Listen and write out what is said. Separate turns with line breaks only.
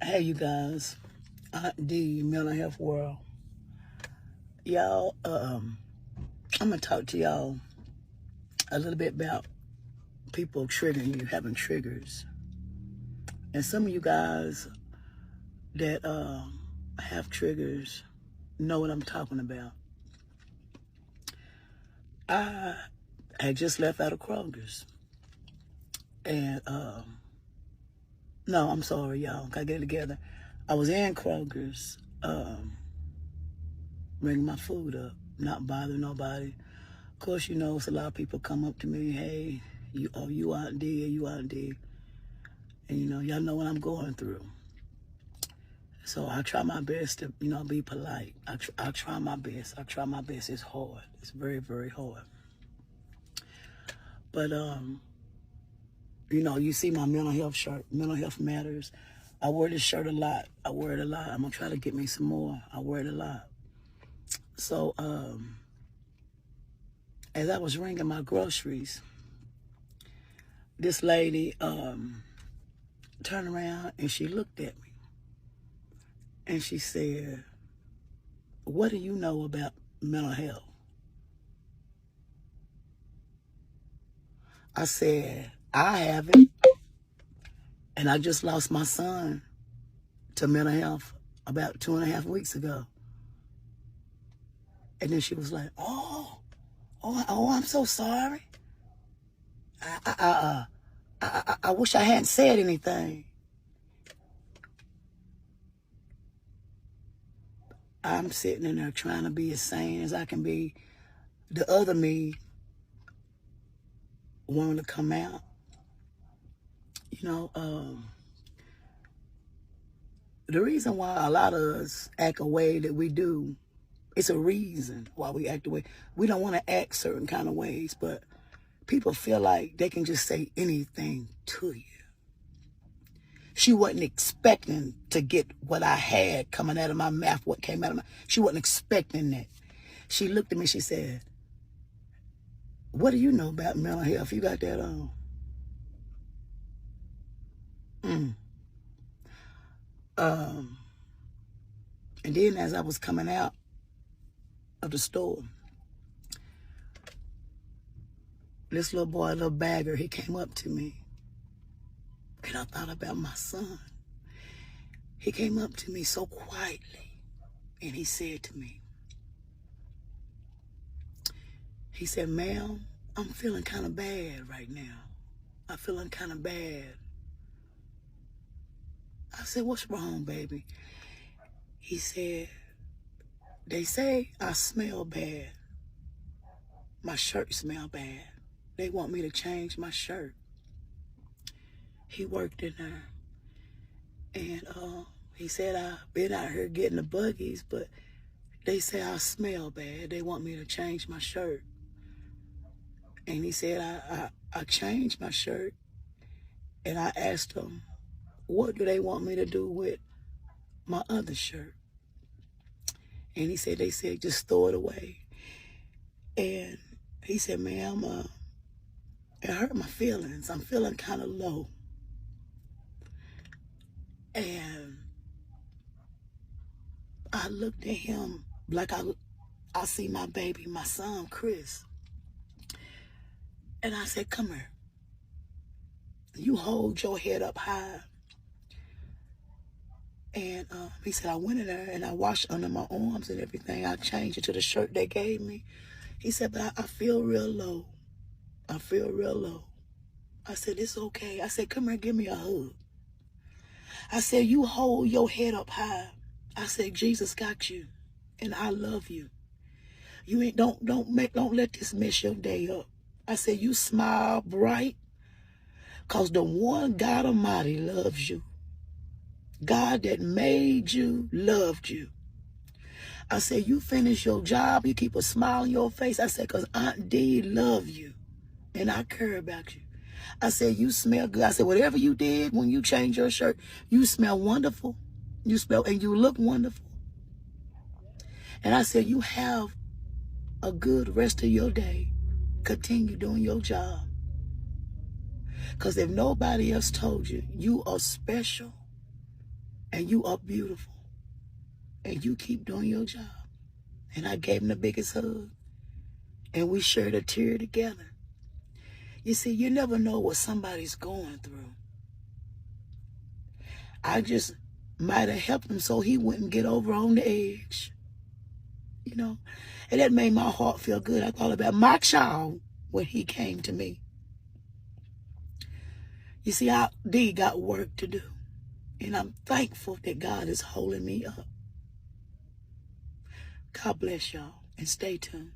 Hey, you guys. Aunt D, Mental Health World. Y'all, I'm going to talk to y'all a little bit about people triggering you, having triggers. And some of you guys that have triggers know what I'm talking about. I had just left out of Kroger's. And, no, I'm sorry, y'all. Gotta get it together. I was in Kroger's, bringing my food up, not bothering nobody. Of course, you know, it's a lot of people come up to me, hey, you Aunt D, you Aunt D. And, you know, y'all know what I'm going through. So I try my best to, you know, be polite. I try my best. I try my best. It's hard. It's very, very hard. But, you know, you see my mental health shirt, Mental Health Matters. I wear this shirt a lot. I wear it a lot. I'm going to try to get me some more. I wear it a lot. So, as I was ringing my groceries, this lady turned around and she looked at me. And she said, what do you know about mental health? I said, I haven't. And I just lost my son to mental health about 2.5 weeks ago. And then she was like, oh, I'm so sorry. I wish I hadn't said anything. I'm sitting in there trying to be as sane as I can be. The other me wanting to come out. You know, the reason why a lot of us act a way that we do, it's a reason why we act the way. We don't want to act certain kind of ways, but people feel like they can just say anything to you. She wasn't expecting to get what I had coming out of my mouth, what came out of my mouth. She wasn't expecting that. She looked at me, she said, what do you know about mental health? You got that on? And then as I was coming out of the store, this little boy, little bagger, he came up to me. And I thought about my son. He came up to me so quietly. And he said to me, he said, ma'am, I'm feeling kind of bad right now. I'm feeling kind of bad. I said, what's wrong, baby? He said, they say I smell bad. My shirt smell bad. They want me to change my shirt. He worked in there. And he said, I've been out here getting the buggies, but they say I smell bad. They want me to change my shirt. And he said, I changed my shirt. And I asked him, what do they want me to do with my other shirt? And he said, they said, just throw it away. And he said, ma'am, it hurt my feelings. I'm feeling kind of low. And I looked at him like I see my baby, my son, Chris. And I said, come here. You hold your head up high. And he said, I went in there and I washed under my arms and everything. I changed it to the shirt they gave me. He said, but I feel real low. I feel real low. I said, it's okay. I said, come here, give me a hug. I said, you hold your head up high. I said, Jesus got you, and I love you. You ain't don't let this mess your day up. I said, you smile bright, cause the one God Almighty loves you. God that made you loved you. I said, you finish your job, you keep a smile on your face. I said, cause Aunt D love you, and I care about you. I said, you smell good. I said, whatever you did when you changed your shirt, you smell wonderful. You smell and you look wonderful. And I said, you have a good rest of your day. Continue doing your job. Because if nobody else told you, you are special. And you are beautiful. And you keep doing your job. And I gave him the biggest hug. And we shared a tear together. You see, you never know what somebody's going through. I just might have helped him so he wouldn't get over on the edge. You know? And that made my heart feel good. I thought about my child when he came to me. You see, D got work to do. And I'm thankful that God is holding me up. God bless y'all and stay tuned.